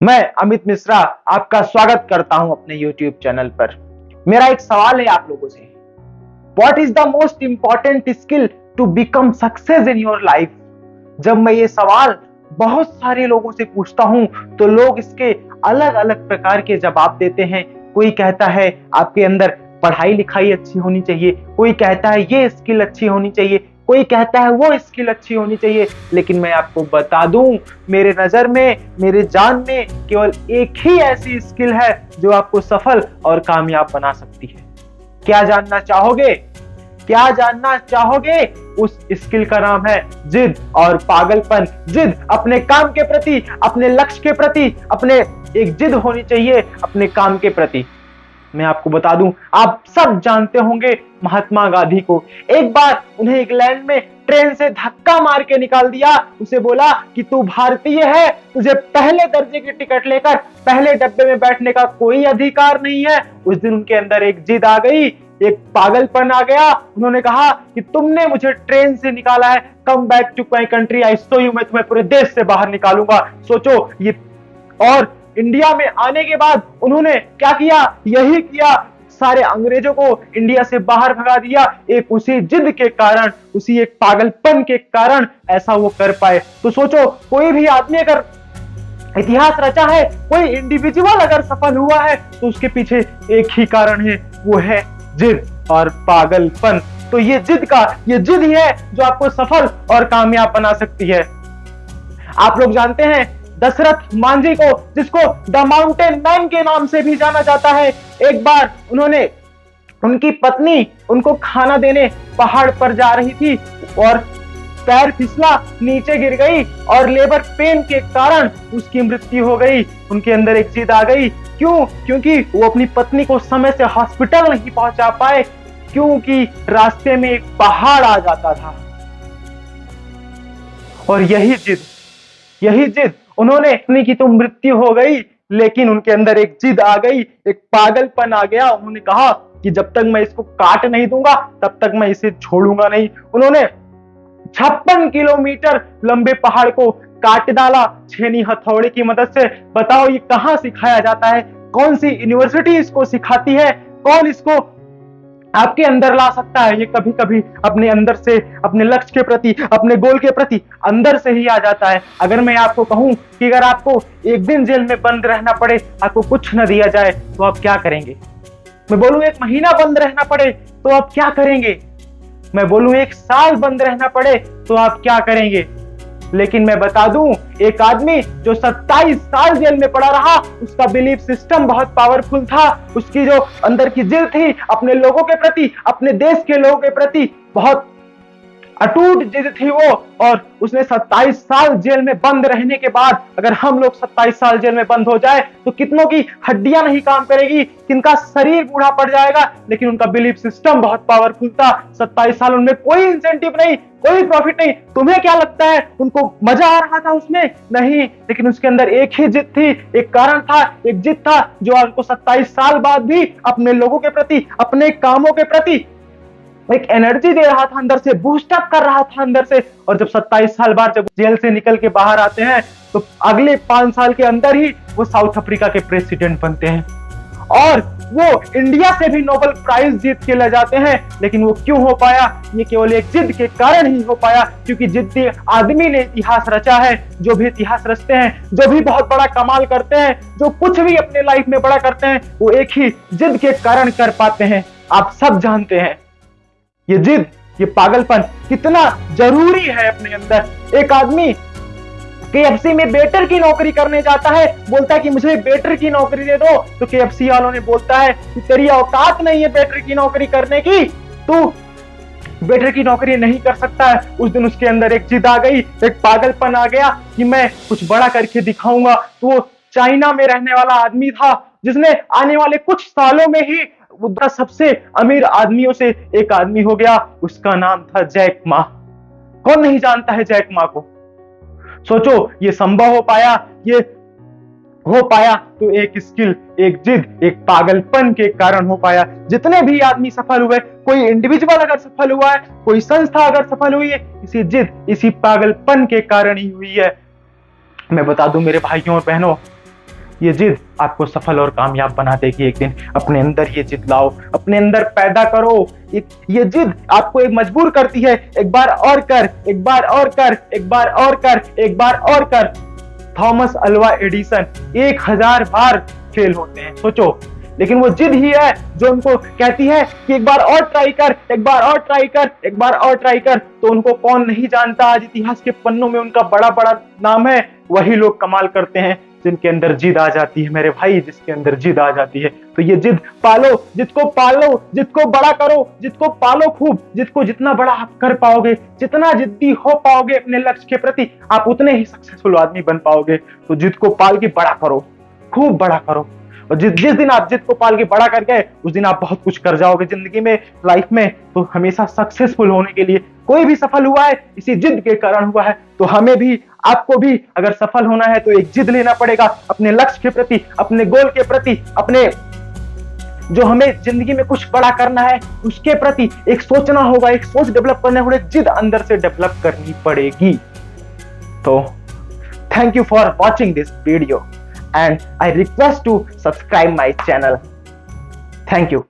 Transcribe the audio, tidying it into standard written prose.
मैं अमित मिश्रा आपका स्वागत करता हूं अपने YouTube चैनल पर। मेरा एक सवाल है आप लोगों से, What is the most important skill to become success in your life? जब मैं ये सवाल बहुत सारे लोगों से पूछता हूं तो लोग इसके अलग अलग प्रकार के जवाब देते हैं। कोई कहता है आपके अंदर पढ़ाई लिखाई अच्छी होनी चाहिए, कोई कहता है ये स्किल अच्छी होनी चाहिए, कोई कहता है वो स्किल अच्छी होनी चाहिए। लेकिन मैं आपको बता दूं, मेरे नजर में, मेरे जान में केवल एक ही ऐसी स्किल है जो आपको सफल और कामयाब बना सकती है। क्या जानना चाहोगे? क्या जानना चाहोगे? उस स्किल का नाम है जिद और पागलपन। जिद अपने काम के प्रति, अपने लक्ष्य के प्रति, अपने एक जिद होनी चाहिए अपने काम के प्रति। मैं आपको बता दूं, आप सब जानते होंगे महात्मा गांधी को। एक बार उन्हें इंग्लैंड में ट्रेन से धक्का मार के निकाल दिया। उसे बोला कि तू भारतीय है, तुझे पहले दर्जे की टिकट लेकर पहले डब्बे में बैठने का कोई अधिकार नहीं है। उस दिन उनके अंदर एक जिद आ गई, एक पागलपन आ गया। उन्होंने कहा कि तुमने मुझे ट्रेन से निकाला है, come back to my country, I show you, मैं तुम्हें पूरे देश से बाहर निकालूंगा। सोचो ये। और इंडिया में आने के बाद उन्होंने क्या किया? यही किया, सारे अंग्रेजों को इंडिया से बाहर भगा दिया। एक उसी जिद के कारण, उसी एक पागलपन के कारण ऐसा वो कर पाए। तो सोचो, कोई भी आदमी अगर इतिहास रचा है, कोई इंडिविजुअल अगर सफल हुआ है तो उसके पीछे एक ही कारण है, वो है जिद और पागलपन। तो ये जिद ही है जो आपको सफल और कामयाब बना सकती है। आप लोग जानते हैं दशरथ मांझी को, जिसको द माउंटेन मैन के नाम से भी जाना जाता है। एक बार उनकी पत्नी उनको खाना देने पहाड़ पर जा रही थी और पैर फिसला, नीचे गिर गई और लेबर पेन के कारण उसकी मृत्यु हो गई। उनके अंदर एक जिद आ गई। क्यों? क्योंकि वो अपनी पत्नी को समय से हॉस्पिटल नहीं पहुंचा पाए, क्योंकि रास्ते में एक पहाड़ आ जाता था। और यही जिद उन्होंने, अपनी की तो मृत्यु हो गई, लेकिन उनके अंदर एक जिद आ गई, एक पागलपन आ गया। उन्होंने कहा कि जब तक मैं इसको काट नहीं दूंगा तब तक मैं इसे छोड़ूंगा नहीं। उन्होंने 56 किलोमीटर लंबे पहाड़ को काट डाला छेनी हथौड़े की मदद से। बताओ ये कहां सिखाया जाता है? कौन सी यूनिवर्सिटी इसको सिखाती है? कौन इसको आपके अंदर ला सकता है? ये कभी कभी अपने अंदर से, अपने लक्ष्य के प्रति, अपने गोल के प्रति अंदर से ही आ जाता है। अगर मैं आपको कहूं कि अगर आपको एक दिन जेल में बंद रहना पड़े, आपको कुछ न दिया जाए, तो आप क्या करेंगे? मैं बोलूं 1 महीना बंद रहना पड़े तो आप क्या करेंगे? मैं बोलूं 1 साल बंद रहना पड़े तो आप क्या करेंगे? लेकिन मैं बता दूं, एक आदमी जो 27 साल जेल में पड़ा रहा, उसका बिलीफ सिस्टम बहुत पावरफुल था। उसकी जो अंदर की जिद थी अपने लोगों के प्रति, अपने देश के लोगों के प्रति, बहुत अटूट जिद थी वो। और उसने 27 साल जेल में बंद रहने के बाद, अगर हम लोग 27 साल जेल में बंद हो जाए तो कितनों की हड्डियां नहीं काम करेगी, किनका शरीर बूढ़ा पड़ जाएगा। लेकिन उनका बिलीफ सिस्टम बहुत पावरफुल था। 27 साल उनमें कोई इंसेंटिव नहीं, कोई प्रॉफिट नहीं। तुम्हें क्या लगता है उनको मजा आ रहा था उसमें? नहीं। लेकिन उसके अंदर एक ही जिद थी, एक कारण था, एक जिद था जो उनको 27 साल बाद भी अपने लोगों के प्रति, अपने कामों के प्रति एक एनर्जी दे रहा था, अंदर से बूस्ट अप कर रहा था अंदर से। और जब 27 साल बाद जब जेल से निकल के बाहर आते हैं तो अगले 5 साल के अंदर ही वो साउथ अफ्रीका के प्रेसिडेंट बनते हैं और वो इंडिया से भी नोबेल प्राइज जीत के ले जाते हैं। लेकिन वो क्यों हो पाया? ये केवल एक जिद के कारण ही हो पाया, क्योंकि जिद्दी आदमी ने इतिहास रचा है। जो भी इतिहास रचते हैं, जो भी बहुत बड़ा कमाल करते हैं, जो कुछ भी अपने लाइफ में बड़ा करते हैं, वो एक ही जिद के कारण कर पाते हैं। आप सब जानते हैं ये जिद, ये पागलपन कितना जरूरी है अपने अंदर। एक आदमी KFC में वेटर की नौकरी करने जाता है, बोलता है कि मुझे वेटर की नौकरी दे दो। तो KFC वालों ने बोलता है कि तेरी औकात नहीं है वेटर की नौकरी करने की, तू वेटर की नौकरी नहीं कर सकता है। उस दिन उसके अंदर एक जिद आ गई, एक पागलपन आ गया कि मैं कुछ बड़ा करके दिखाऊंगा। तो वो चाइना में रहने वाला आदमी था, जिसने आने वाले कुछ सालों में ही सबसे अमीर आदमियों से एक आदमी हो गया। उसका नाम था जैक मा। कौन नहीं जानता है जैक मा को? सोचो, ये संभव हो पाया, ये हो पाया तो एक स्किल, एक जिद, एक पागलपन के कारण हो पाया। जितने भी आदमी सफल हुए, कोई इंडिविजुअल अगर सफल हुआ है, कोई संस्था अगर सफल हुई है, इसी जिद, इसी पागलपन के कारण ही हुई है। मैं बता दूं मेरे भाइयों और बहनों, ये जिद आपको सफल और कामयाब बना देगी एक दिन। अपने अंदर ये जिद लाओ, अपने अंदर पैदा करो। ये जिद आपको एक मजबूर करती है, एक बार और कर, एक बार और कर, एक बार और कर, एक बार और कर। थॉमस अल्वा एडिसन 1000 बार फेल होते हैं, सोचो, लेकिन वो जिद ही है जो उनको कहती है कि एक बार और ट्राई कर, एक बार और ट्राई कर, एक बार और ट्राई कर। तो उनको कौन नहीं जानता, आज इतिहास के पन्नों में उनका बड़ा बड़ा नाम है। वही लोग कमाल करते हैं जिनके अंदर जिद आ जाती है मेरे भाई, जिसके अंदर जिद आ जाती है। तो ये जिद पालो, जिद को पालो, जिद को बड़ा करो, जिद को पालो खूब। जिद को जितना बड़ा आप कर पाओगे, जितना जिद्दी हो पाओगे अपने लक्ष्य के प्रति, आप उतने ही सक्सेसफुल आदमी बन पाओगे। तो जिद को पाल के बड़ा करो, खूब बड़ा करो। और जिस दिन आप जिद को पाल के बड़ा कर गए, उस दिन आप बहुत कुछ कर जाओगे जिंदगी में, लाइफ में। तो हमेशा सक्सेसफुल होने के लिए कोई भी सफल हुआ है इसी जिद के कारण हुआ है। तो हमें भी, आपको भी अगर सफल होना है तो एक जिद लेना पड़ेगा अपने लक्ष्य के प्रति, अपने गोल के प्रति, अपने जो हमें जिंदगी में कुछ बड़ा करना है उसके प्रति एक सोचना होगा, एक सोच डेवलप करना होगा, एक जिद अंदर से डेवलप करनी पड़ेगी। तो thank you for watching this video and I request to subscribe my channel. Thank you.